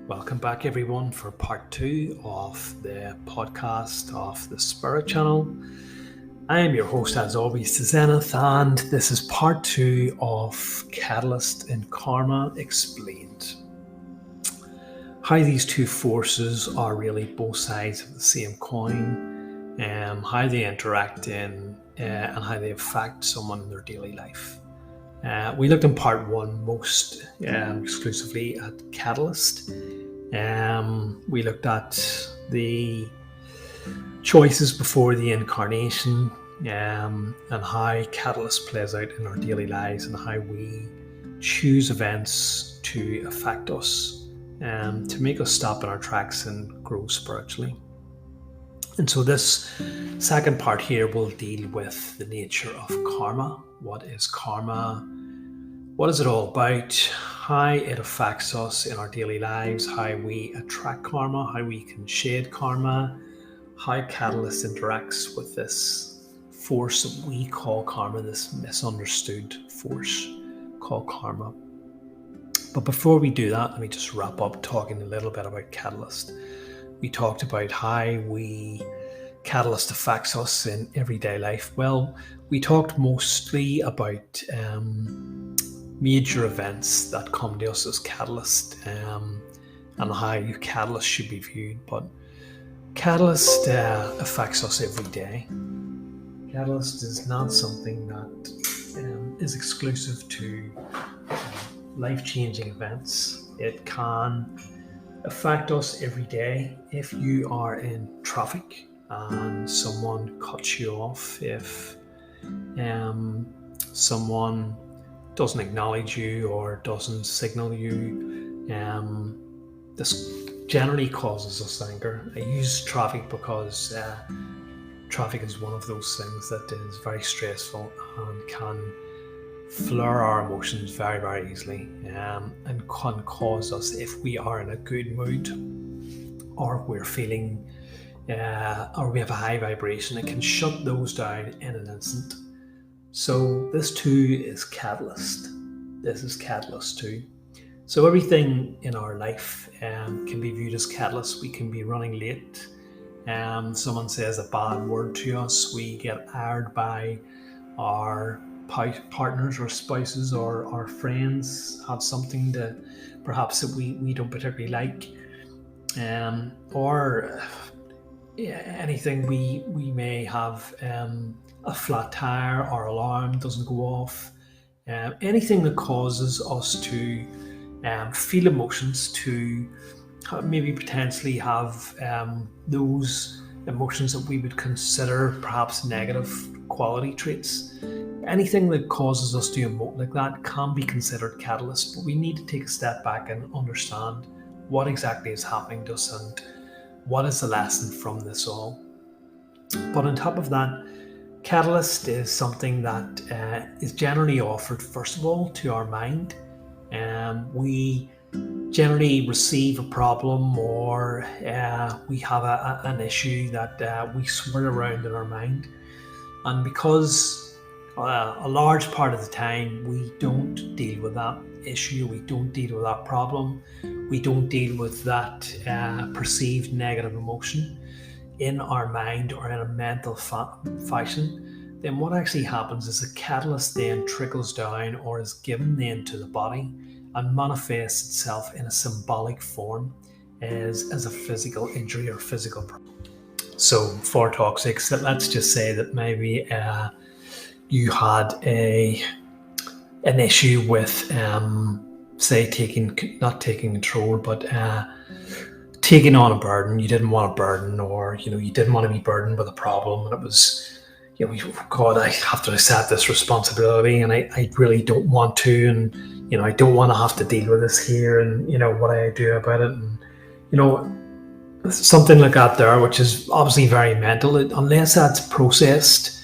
Welcome back, everyone, for part 2 of the podcast of the Spirit Channel. I am your host, as always, Zenith, and this is part 2 of Catalyst and Karma Explained. How these two forces are really both sides of the same coin, how they interact and how they affect someone in their daily life. We looked in part 1 most exclusively at Catalyst. We looked at the choices before the incarnation and how Catalyst plays out in our daily lives and how we choose events to affect us, to make us stop in our tracks and grow spiritually. And so this second part here will deal with the nature of karma. What is karma? What is it all about? How it affects us in our daily lives, how we attract karma, how we can shed karma, how Catalyst interacts with this force that we call karma, this misunderstood force called karma. But before we do that, let me just wrap up talking a little bit about Catalyst. We talked about how Catalyst affects us in everyday life. Well, we talked mostly about major events that come to us as catalyst and how Catalyst should be viewed. But Catalyst affects us every day. Catalyst is not something that is exclusive to life-changing events. It can affect us every day. If you are in traffic and someone cuts you off, if someone doesn't acknowledge you or doesn't signal you, this generally causes us anger. I use traffic because traffic is one of those things that is very stressful and can flare our emotions very, very easily, and can cause us, if we are in a good mood or we're feeling or we have a high vibration, it can shut those down in an instant. So this too is Catalyst. This is Catalyst too. So everything in our life can be viewed as Catalyst. We can be running late. Someone says a bad word to us. We get aired by our partners or spouses, or our friends have something that perhaps that we don't particularly like, or anything we may have a flat tire, our alarm doesn't go off, anything that causes us to feel emotions, to maybe potentially have those emotions that we would consider perhaps negative quality traits. Anything that causes us to emote like that can be considered catalyst, but we need to take a step back and understand what exactly is happening to us and what is the lesson from this all. But on top of that, catalyst is something that is generally offered, first of all, to our mind. We generally receive a problem, or we have an issue that we swirl around in our mind. And because a large part of the time we don't deal with that issue, we don't deal with that problem, we don't deal with that perceived negative emotion in our mind or in a mental fashion, then what actually happens is a catalyst then trickles down or is given then to the body and manifests itself in a symbolic form as a physical injury or physical problem. So for toxics, let's just say that maybe you had an issue with say not taking control, but taking on a burden. You didn't want a burden, or you didn't want to be burdened with a problem, and it was, God, I have to accept this responsibility, and I really don't want to, and I don't want to have to deal with this here, and what I do about it, and something like that there, which is obviously very mental. Unless that's processed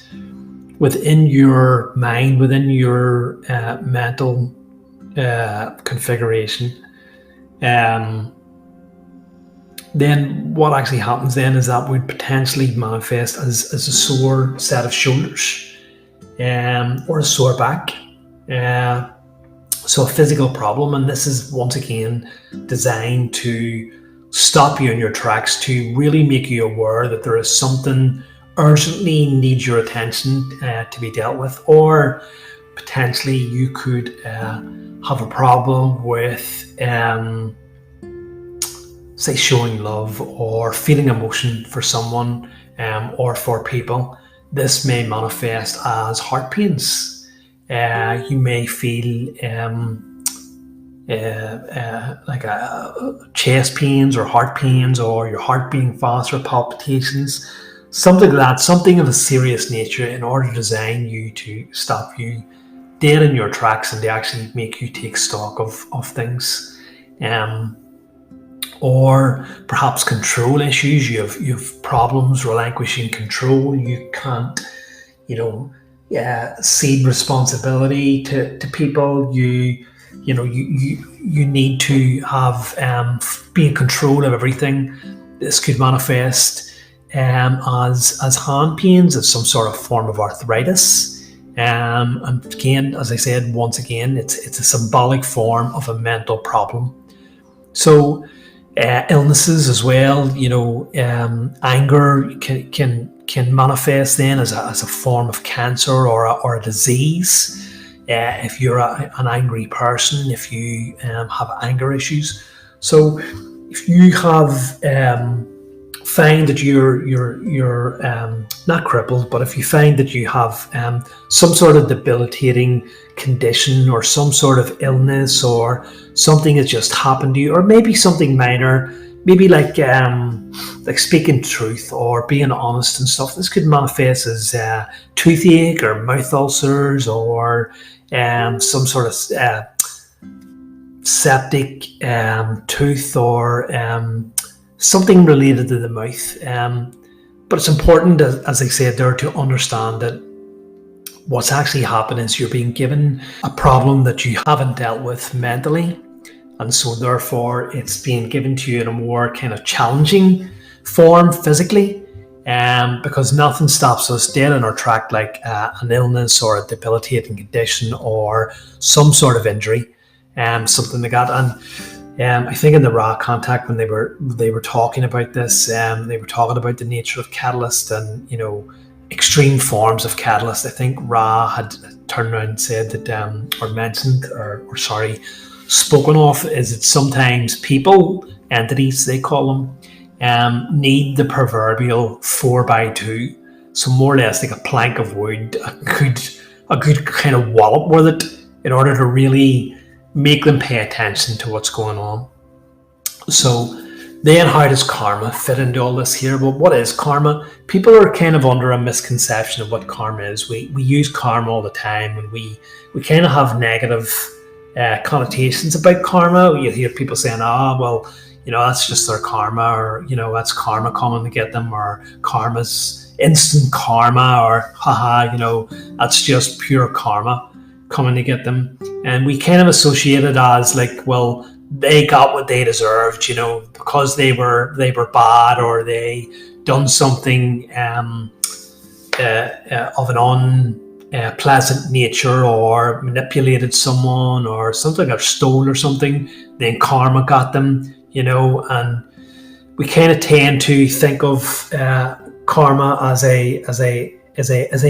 within your mind, within your mental configuration, then what actually happens then is that would potentially manifest as a sore set of shoulders, or a sore back, So a physical problem, and this is once again designed to stop you in your tracks, to really make you aware that there is something urgently needs your attention to be dealt with, or potentially you could have a problem with say showing love or feeling emotion for someone or for people. This may manifest as heart pains. You may feel like chest pains or heart pains, or your heart beating fast, or palpitations, something like that, something of a serious nature, in order to design you to stop you dead in your tracks and to actually make you take stock of things. Or perhaps control issues. You have problems relinquishing control. You can't, cede responsibility to people. You need to have be in control of everything. This could manifest as hand pains, as some sort of form of arthritis. And again, as I said, once again, it's a symbolic form of a mental problem. So illnesses as well, anger can manifest then as a form of cancer or a disease. If you're an angry person, if you have anger issues. So if you have find that you're not crippled, but if you find that you have some sort of debilitating condition, or some sort of illness, or something has just happened to you, or maybe something minor, maybe like speaking truth or being honest and stuff, this could manifest as toothache or mouth ulcers, or some sort of septic tooth, or something related to the mouth. But it's important, as I said there, to understand that what's actually happened is you're being given a problem that you haven't dealt with mentally, and so therefore it's being given to you in a more kind of challenging form physically, because nothing stops us dead in our track like an illness or a debilitating condition or some sort of injury, something like that. And I think in the Ra contact, when they were talking about this, they were talking about the nature of Catalyst and extreme forms of Catalyst. I think Ra had turned around and said that, or mentioned, or spoken of, is that sometimes people, entities they call them, need the proverbial 4x2, so more or less like a plank of wood, a good kind of wallop with it, in order to really make them pay attention to what's going on. So then how does karma fit into all this here? Well, what is karma? People are kind of under a misconception of what karma is. We use karma all the time, and we kind of have negative connotations about karma. You hear people saying, that's just their karma, or that's karma coming to get them, or karma's instant karma, or that's just pure karma coming to get them. And we kind of associate it as like, well, they got what they deserved, because they were bad, or they done something of an unpleasant nature, or manipulated someone, or something, or stole or something. Then karma got them, and we kind of tend to think of karma as a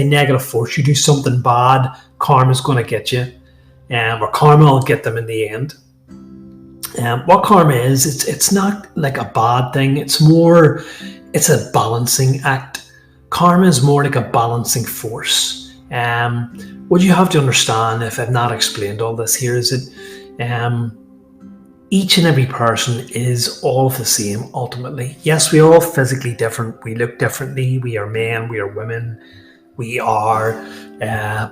negative force. You do something bad, karma's going to get you, or karma will get them in the end. What karma is, it's not like a bad thing. It's a balancing act. Karma is more like a balancing force. What you have to understand, if I've not explained all this here, is that each and every person is all the same ultimately. Yes, we are all physically different. We look differently. We are men, we are women. We are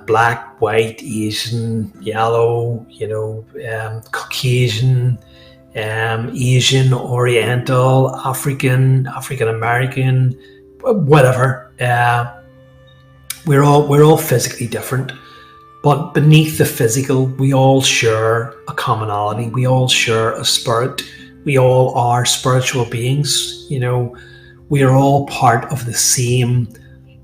black, white, Asian, yellow, Caucasian, Asian, Oriental, African American, whatever. We're all physically different, but beneath the physical, we all share a commonality. We all share a spirit. We all are spiritual beings. We are all part of the same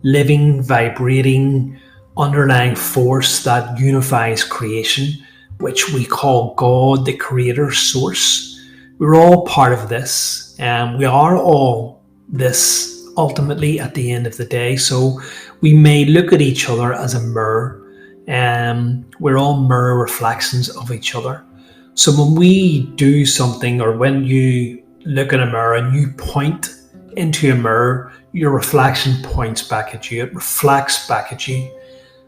living, vibrating, underlying force that unifies creation. which we call God, the creator source. We're all part of this, and we are all this ultimately at the end of the day. So we may look at each other as a mirror, and we're all mirror reflections of each other. So when we do something, or when you look in a mirror and you point into a mirror, your reflection points back at you, it reflects back at you.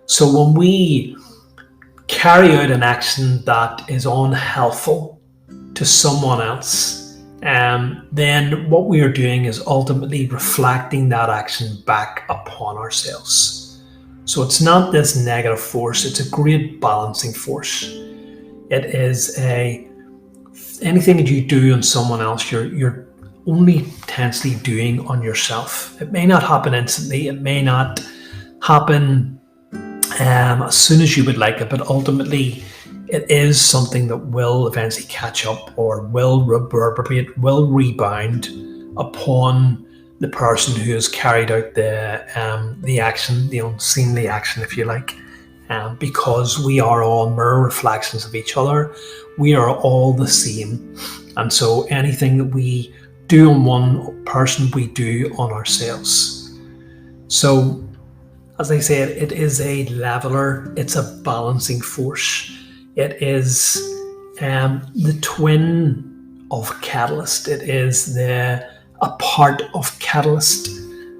So when we carry out an action that is unhelpful to someone else, then what we are doing is ultimately reflecting that action back upon ourselves. So it's not this negative force, it's a great balancing force. It is anything that you do on someone else, you're only intensely doing on yourself. It may not happen instantly, it may not happen as soon as you would like it, but ultimately it is something that will eventually catch up, or will reverberate, will rebound upon the person who has carried out the action, the unseemly action, if you like. Because we are all mirror reflections of each other, we are all the same, and so anything that we do on one person, we do on ourselves. So, as I said, it is a leveler, it's a balancing force. It is the twin of Catalyst. It is a part of Catalyst.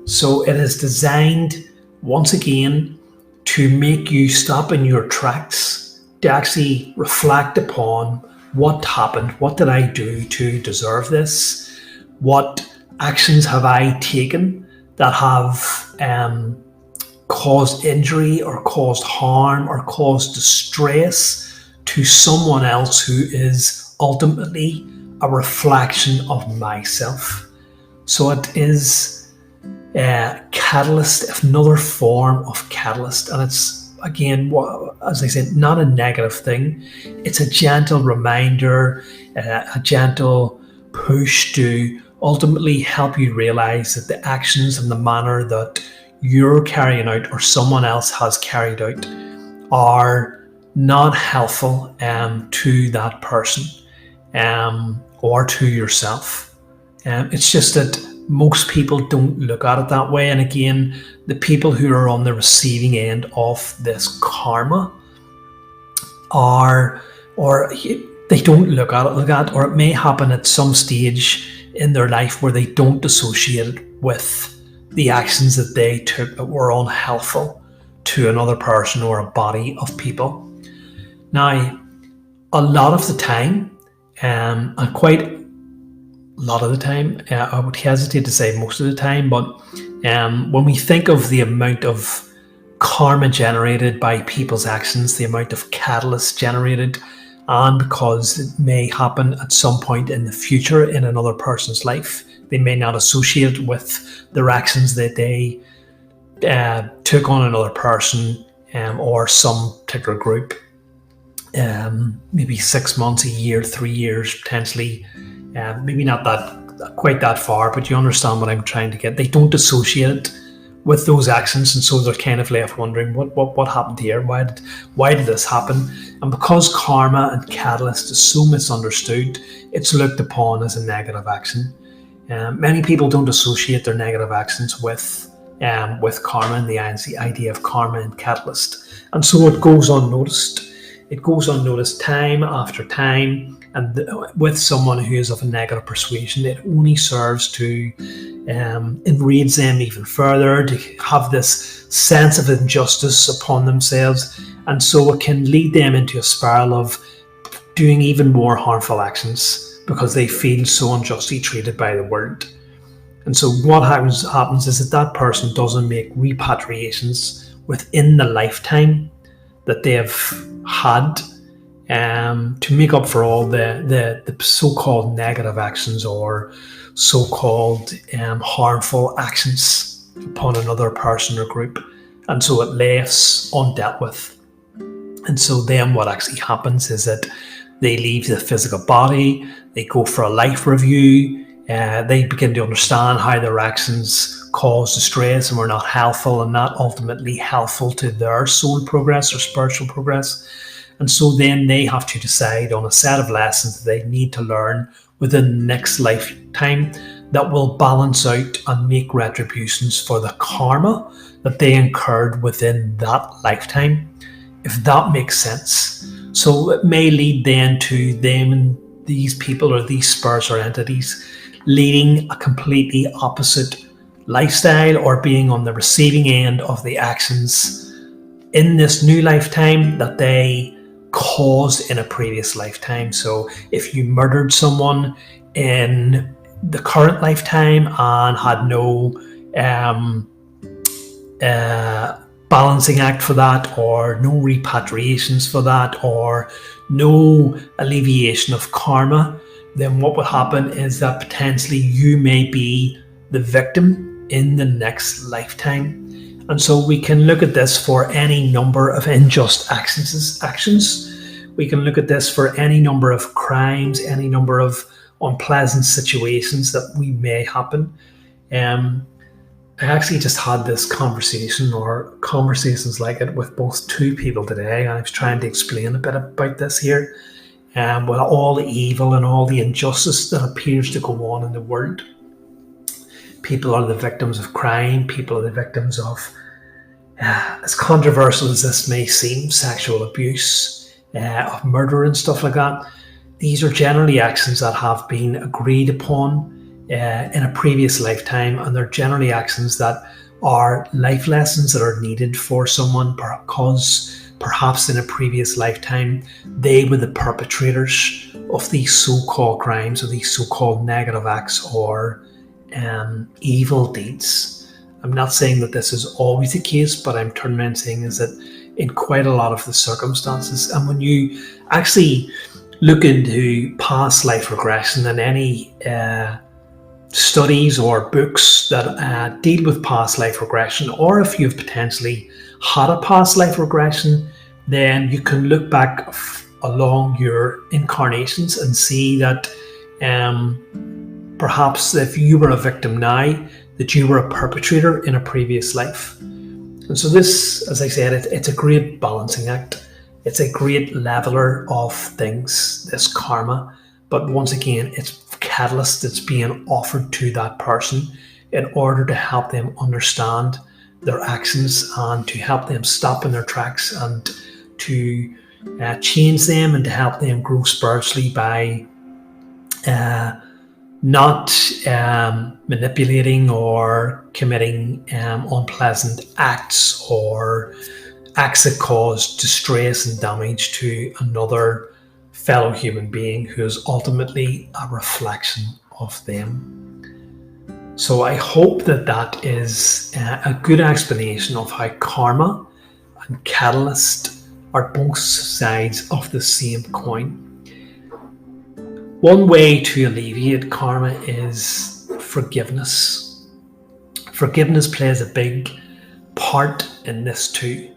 So it is designed, once again, to make you stop in your tracks, to actually reflect upon what happened, what did I do to deserve this, what actions have I taken that have caused injury or caused harm or caused distress to someone else who is ultimately a reflection of myself. So it is a catalyst, another form of catalyst, and it's, again, as I said, not a negative thing. It's a gentle reminder, a gentle push to ultimately help you realize that the actions and the manner that you're carrying out or someone else has carried out are not helpful to that person or to yourself. It's just that most people don't look at it that way. And again, the people who are on the receiving end of this karma they don't look at it like that, or it may happen at some stage in their life where they don't associate it with the actions that they took that were unhelpful to another person or a body of people. Now, a lot of the time, and quite a lot of the time, I would hesitate to say most of the time, but when we think of the amount of karma generated by people's actions, the amount of catalyst generated, and because it may happen at some point in the future in another person's life, they may not associate it with their actions that they took on another person or some particular group. Maybe 6 months, a year, 3 years, potentially. Maybe not quite that far, but you understand what I'm trying to get. They don't associate it with those actions, and so they're kind of left wondering what happened here. Why did this happen? And because karma and catalyst is so misunderstood, it's looked upon as a negative action. Many people don't associate their negative actions with karma and the idea of karma and catalyst, and so it goes unnoticed. It goes unnoticed time after time, and with someone who is of a negative persuasion, it only serves to enrage them even further, to have this sense of injustice upon themselves, and so it can lead them into a spiral of doing even more harmful actions because they feel so unjustly treated by the world. And so what happens is that person doesn't make repatriations within the lifetime that they have had to make up for all the so-called negative actions or so-called harmful actions upon another person or group, and so it leaves undealt with. And so then what actually happens is that they leave the physical body, they go for a life review, they begin to understand how their actions cause distress and were not helpful and not ultimately helpful to their soul progress or spiritual progress. And so then they have to decide on a set of lessons that they need to learn within the next lifetime that will balance out and make retributions for the karma that they incurred within that lifetime, if that makes sense. So it may lead then to them and these people or these spirits or entities leading a completely opposite lifestyle or being on the receiving end of the actions in this new lifetime that they caused in a previous lifetime. So if you murdered someone in the current lifetime and had no balancing act for that, or no repatriations for that, or no alleviation of karma, then what will happen is that potentially you may be the victim in the next lifetime. And so we can look at this for any number of unjust actions. We can look at this for any number of crimes, any number of unpleasant situations that we may happen. I actually just had this conversation or conversations like it with both two people today, and I was trying to explain a bit about this here. With all the evil and all the injustice that appears to go on in the world, people are the victims of crime, people are the victims of, as controversial as this may seem, sexual abuse, of murder and stuff like that. These are generally actions that have been agreed upon in a previous lifetime, and they're generally actions that are life lessons that are needed for someone because perhaps in a previous lifetime they were the perpetrators of these so-called crimes or these so-called negative acts or evil deeds. I'm not saying that this is always the case, but I'm turning around saying is that in quite a lot of the circumstances, and when you actually look into past life regression and any studies or books that deal with past life regression, or if you've potentially had a past life regression, then you can look back along your incarnations and see that perhaps if you were a victim now, that you were a perpetrator in a previous life. And so this, as I said, it's a great balancing act. It's a great leveler of things, this karma. But once again, it's catalyst that's being offered to that person in order to help them understand their actions and to help them stop in their tracks and to change them and to help them grow spiritually by not manipulating or committing unpleasant acts or acts that cause distress and damage to another fellow human being who is ultimately a reflection of them. So I hope that that is a good explanation of how karma and catalyst are both sides of the same coin. One way to alleviate karma is forgiveness. Forgiveness plays a big part in this too.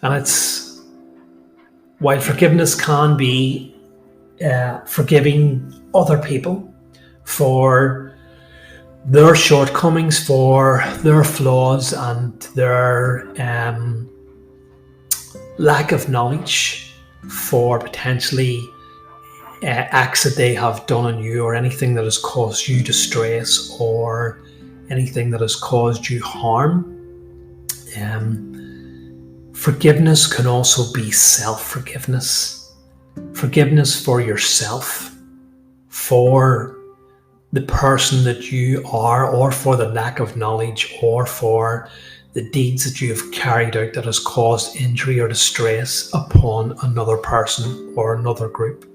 And it's, while forgiveness can be forgiving other people for their shortcomings, for their flaws and their lack of knowledge, for potentially acts that they have done on you or anything that has caused you distress or anything that has caused you harm. Forgiveness can also be self-forgiveness. Forgiveness for yourself, for the person that you are, or for the lack of knowledge, or for the deeds that you have carried out that has caused injury or distress upon another person or another group.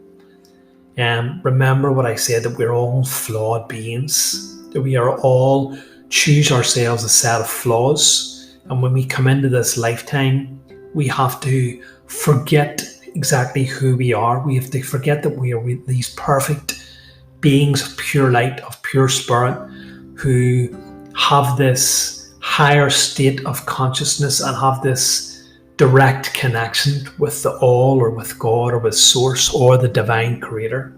Remember what I said, that we're all flawed beings, that we are all choose ourselves a set of flaws, and when we come into this lifetime, we have to forget exactly who we are. We have to forget that we are these perfect beings of pure light, of pure spirit, who have this higher state of consciousness and have this direct connection with the all, or with God, or with source, or the divine creator.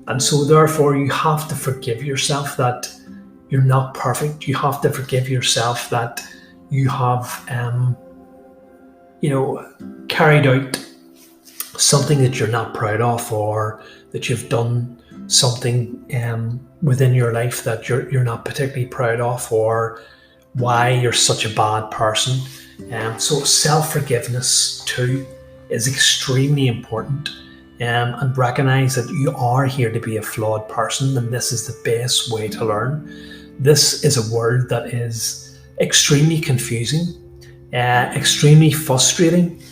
And so therefore you have to forgive yourself that you're not perfect. You have to forgive yourself that you have carried out something that you're not proud of, or that you've done something within your life that you're not particularly proud of, or why you're such a bad person. So self-forgiveness too is extremely important, and recognize that you are here to be a flawed person, and this is the best way to learn. This is a word that is extremely confusing, extremely frustrating,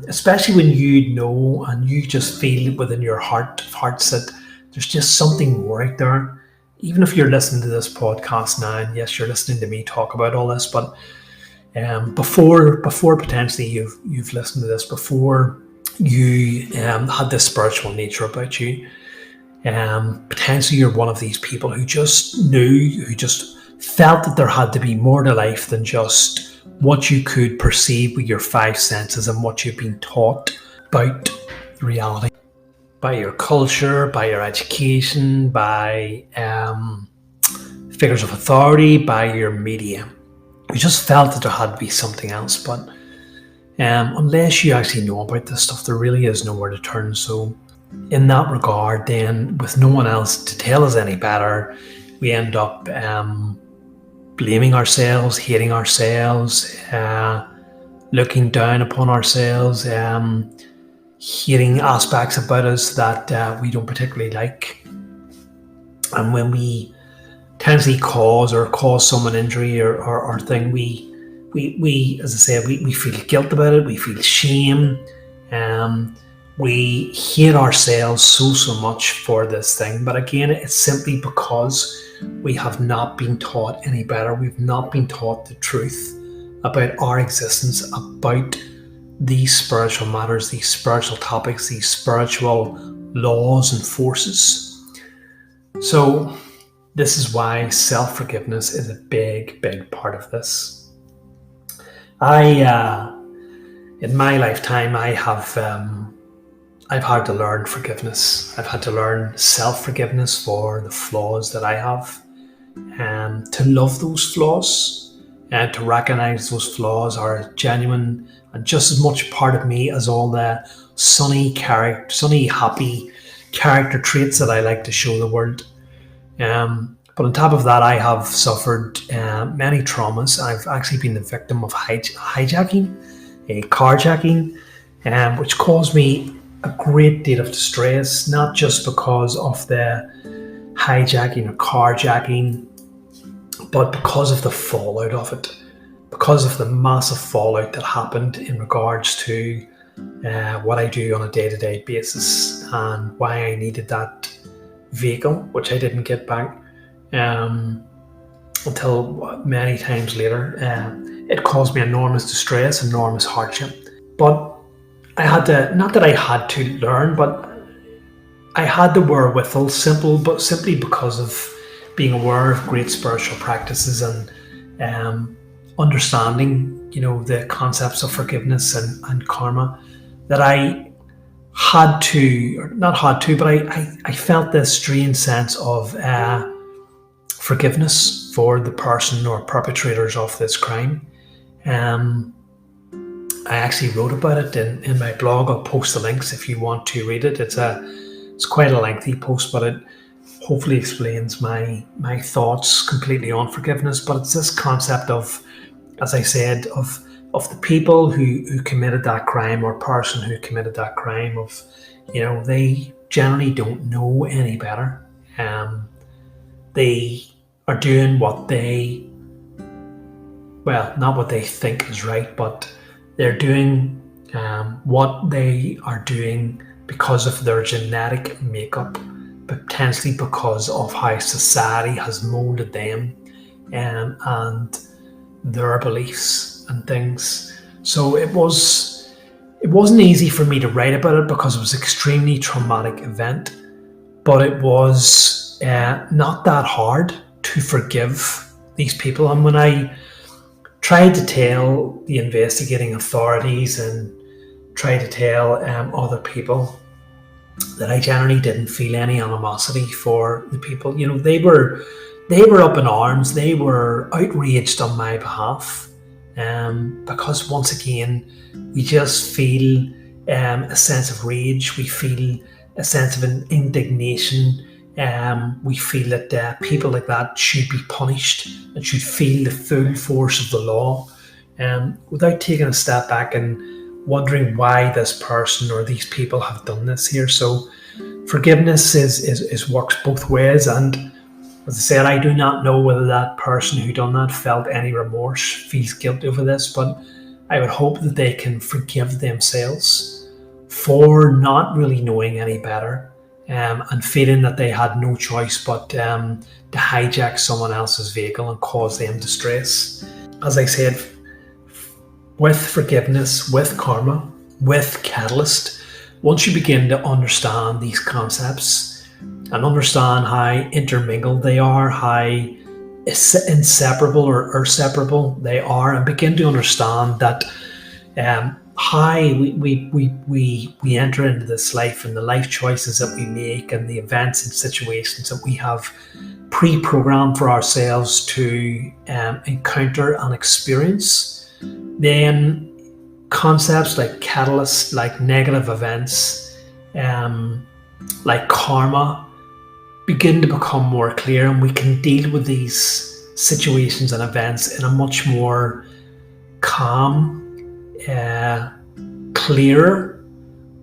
especially when you know and you just feel within your hearts that there's just something more out there. Even if you're listening to this podcast now, and yes, you're listening to me talk about all this, but before potentially you've listened to this, before you had this spiritual nature about you, potentially you're one of these people who just felt that there had to be more to life than just what you could perceive with your five senses and what you've been taught about reality, by your culture, by your education, by figures of authority, by your media. You just felt that there had to be something else, but unless you actually know about this stuff, there really is nowhere to turn. So in that regard, then, with no one else to tell us any better, we end up blaming ourselves, hating ourselves, looking down upon ourselves, hating aspects about us that we don't particularly like. And when we potentially cause someone injury or thing, we as I said, we feel guilt about it, we feel shame, we hate ourselves so much for this thing. But again, it's simply because we have not been taught any better. We've not been taught the truth about our existence, about these spiritual matters, these spiritual topics, these spiritual laws and forces. So this is why self-forgiveness is a big part of this. In my lifetime, I've had to learn forgiveness. I've had to learn self-forgiveness for the flaws that I have, and to love those flaws, and to recognize those flaws are genuine and just as much part of me as all the sunny, happy character traits that I like to show the world. But on top of that, I have suffered many traumas. I've actually been the victim of hijacking, carjacking, which caused me a great deal of distress, not just because of the hijacking or carjacking, but because of the fallout of it, because of the massive fallout that happened in regards to what I do on a day-to-day basis, and why I needed that vehicle, which I didn't get back until many times later. It caused me enormous distress, enormous hardship. But I had to, not that I had to learn, but I had the wherewithal, simply because of being aware of great spiritual practices and understanding, the concepts of forgiveness and karma, that I had to, or not had to, but I felt this strange sense of forgiveness for the person or perpetrators of this crime. I actually wrote about it in my blog. I'll post the links if you want to read it. It's quite a lengthy post, but it hopefully explains my thoughts completely on forgiveness. But it's this concept of, as I said, of the people who committed that crime, or person who committed that crime, of, they generally don't know any better. They are doing what they, not what they think is right, but they're doing what they are doing because of their genetic makeup, but potentially because of how society has molded them and their beliefs and things. So it wasn't easy for me to write about it because it was an extremely traumatic event, but it was not that hard to forgive these people. And when I tried to tell the investigating authorities and tried to tell other people that I generally didn't feel any animosity for the people, they were up in arms. They were outraged on my behalf, because once again, we just feel a sense of rage, we feel a sense of an indignation. We feel that people like that should be punished and should feel the full force of the law, without taking a step back and wondering why this person or these people have done this here. So forgiveness is works both ways, and as I said, I do not know whether that person who done that felt any remorse, feels guilt over this, but I would hope that they can forgive themselves for not really knowing any better, and feeling that they had no choice but to hijack someone else's vehicle and cause them distress. As I said, with forgiveness, with karma, with Catalyst, once you begin to understand these concepts and understand how intermingled they are, how inseparable or separable they are, and begin to understand that how we enter into this life and the life choices that we make and the events and situations that we have pre-programmed for ourselves to encounter and experience, then concepts like catalyst, like negative events, like karma, begin to become more clear, and we can deal with these situations and events in a much more calm, clearer,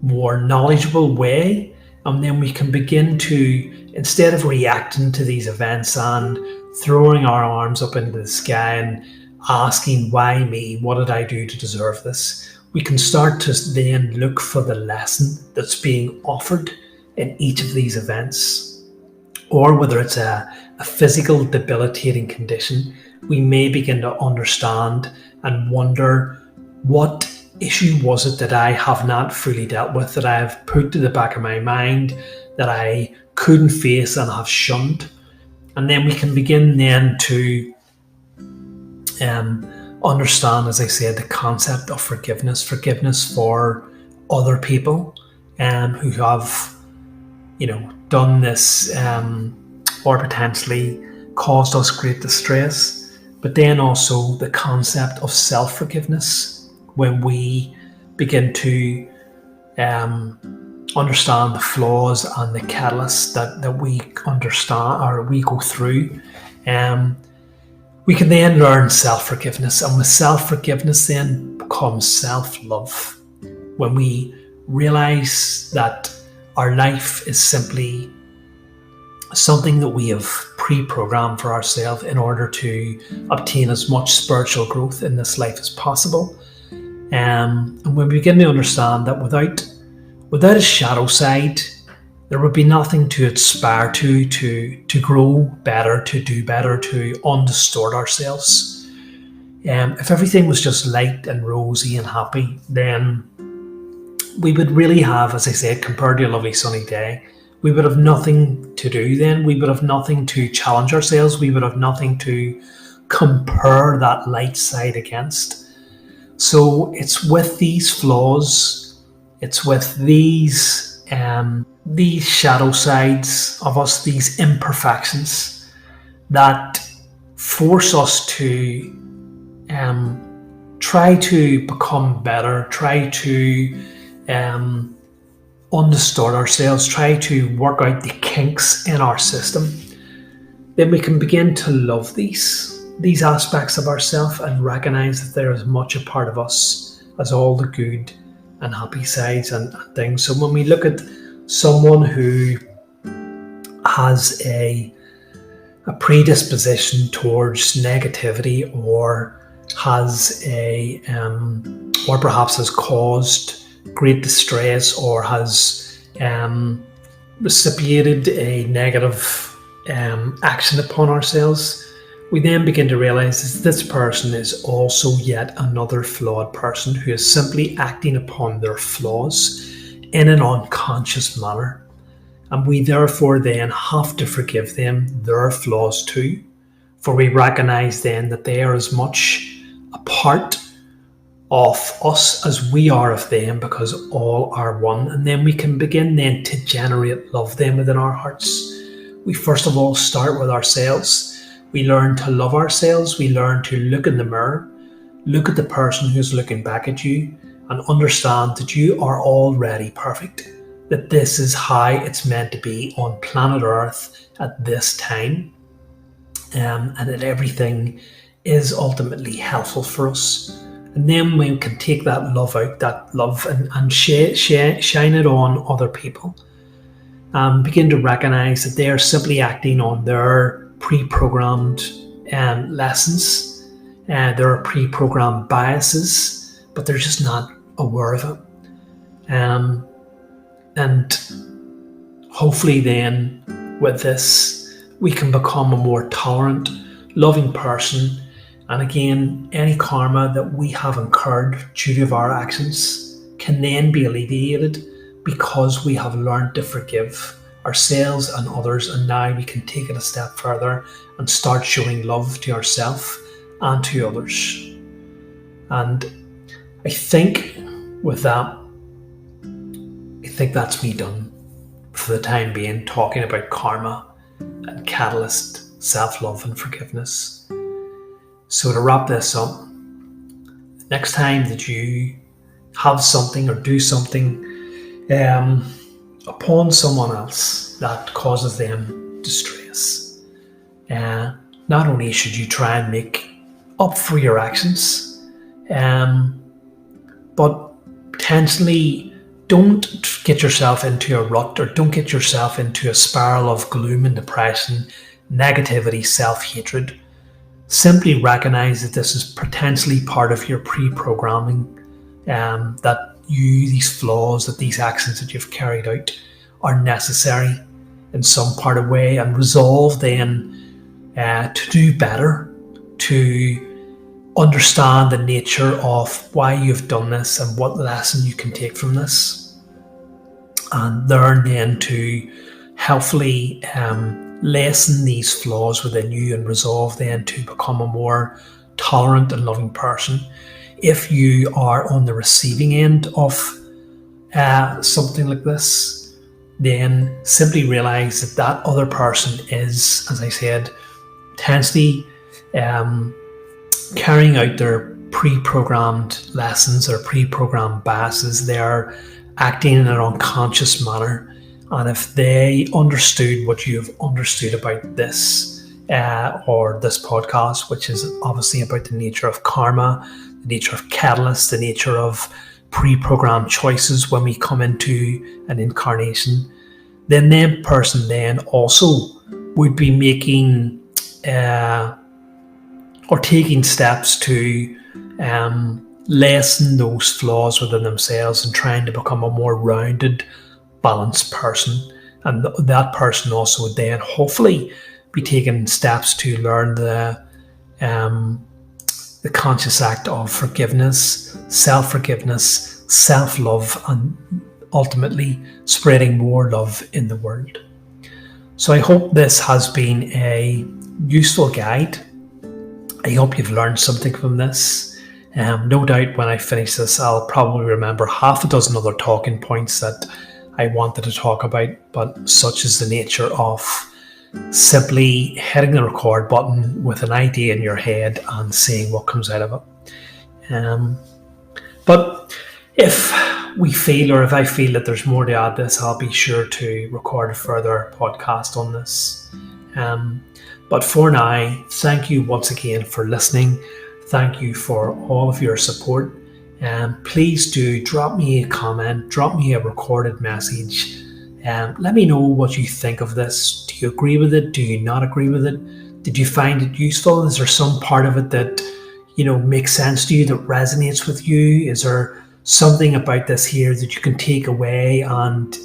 more knowledgeable way. And then we can begin to, instead of reacting to these events and throwing our arms up into the sky and asking, why me? What did I do to deserve this? We can start to then look for the lesson that's being offered in each of these events. Or whether it's a physical debilitating condition, we may begin to understand and wonder, what issue was it that I have not fully dealt with, that I have put to the back of my mind, that I couldn't face and have shunned? And then we can begin then to understand, as I said, the concept of forgiveness for other people who have, done this or potentially caused us great distress. But then also the concept of self-forgiveness, when we begin to understand the flaws and the catalysts that we understand or we go through. We can then learn self-forgiveness, and with self-forgiveness then becomes self-love, when we realize that our life is simply something that we have pre-programmed for ourselves in order to obtain as much spiritual growth in this life as possible. And when we begin to understand that without a shadow side, there would be nothing to aspire to grow better, to do better, to undistort ourselves. If everything was just light and rosy and happy, then we would really have, as I said, compared to a lovely sunny day, we would have nothing to do then. We would have nothing to challenge ourselves. We would have nothing to compare that light side against. So it's with these flaws, it's with these shadow sides of us, these imperfections, that force us to try to become better, try to undistort ourselves, try to work out the kinks in our system. Then we can begin to love these aspects of ourselves and recognize that they're as much a part of us as all the good and happy sides and things. So when we look at someone who has a predisposition towards negativity, or has or perhaps has caused great distress, or has reciprocated a negative action upon ourselves, we then begin to realize that this person is also yet another flawed person who is simply acting upon their flaws in an unconscious manner. And we therefore then have to forgive them their flaws too, for we recognize then that they are as much a part of us as we are of them, because all are one. And then we can begin then to generate love then within our hearts. We first of all start with ourselves. We learn to love ourselves. We learn to look in the mirror, look at the person who's looking back at you, and understand that you are already perfect, that this is how it's meant to be on planet Earth at this time, and that everything is ultimately helpful for us. And then we can take that love out, that love, and shine it on other people. Begin to recognize that they are simply acting on their pre-programmed lessons, their pre-programmed biases, but they're just not aware of it. And hopefully then with this, we can become a more tolerant, loving person. And again, any karma that we have incurred due to our actions can then be alleviated because we have learned to forgive ourselves and others, and now we can take it a step further and start showing love to ourselves and to others. And I think with that, I think that's me done for the time being, talking about karma and catalyst, self-love and forgiveness. So to wrap this up, next time that you have something or do something upon someone else that causes them distress, not only should you try and make up for your actions, but potentially don't get yourself into a rut, or don't get yourself into a spiral of gloom and depression, negativity, self-hatred. Simply recognize that this is potentially part of your pre-programming, that these flaws, that these actions that you've carried out are necessary in some part of way, and resolve then to do better, to understand the nature of why you've done this and what lesson you can take from this, and learn then to helpfully lessen these flaws within you and resolve then to become a more tolerant and loving person. If you are on the receiving end of something like this, then simply realize that that other person is, as I said, potentially carrying out their pre-programmed lessons or pre-programmed biases. They are acting in an unconscious manner. And if they understood what you've understood about this or this podcast, which is obviously about the nature of karma, the nature of catalysts, the nature of pre-programmed choices when we come into an incarnation, then that person then also would be making or taking steps to lessen those flaws within themselves and trying to become a more rounded, balanced person. And that person also would then hopefully be taking steps to learn the conscious act of forgiveness, self-forgiveness, self-love, and ultimately spreading more love in the world. So I hope this has been a useful guide. I hope you've learned something from this. No doubt when I finish this, I'll probably remember half a dozen other talking points that I wanted to talk about, but such is the nature of simply hitting the record button with an idea in your head and seeing what comes out of it. But if we feel, or if I feel that there's more to add this, I'll be sure to record a further podcast on this. But for now, thank you once again for listening. Thank you for all of your support. Please do drop me a comment, drop me a recorded message. Let me know what you think of this. Do you agree with it? Do you not agree with it? Did you find it useful? Is there some part of it that, makes sense to you, that resonates with you? Is there something about this here that you can take away and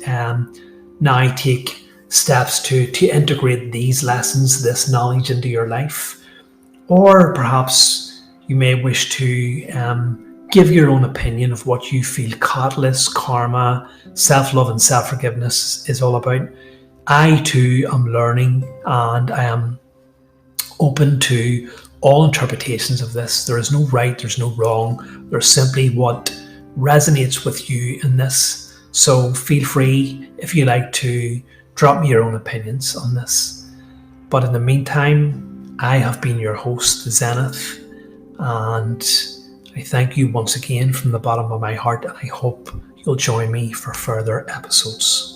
now take steps to integrate these lessons, this knowledge into your life? Or perhaps you may wish to give your own opinion of what you feel catalyst, karma, self-love and self-forgiveness is all about. I too am learning, and I am open to all interpretations of this. There is no right, there's no wrong. There's simply what resonates with you in this. So feel free, if you like, to drop me your own opinions on this. But in the meantime, I have been your host, Zenith, and I thank you once again from the bottom of my heart, and I hope you'll join me for further episodes.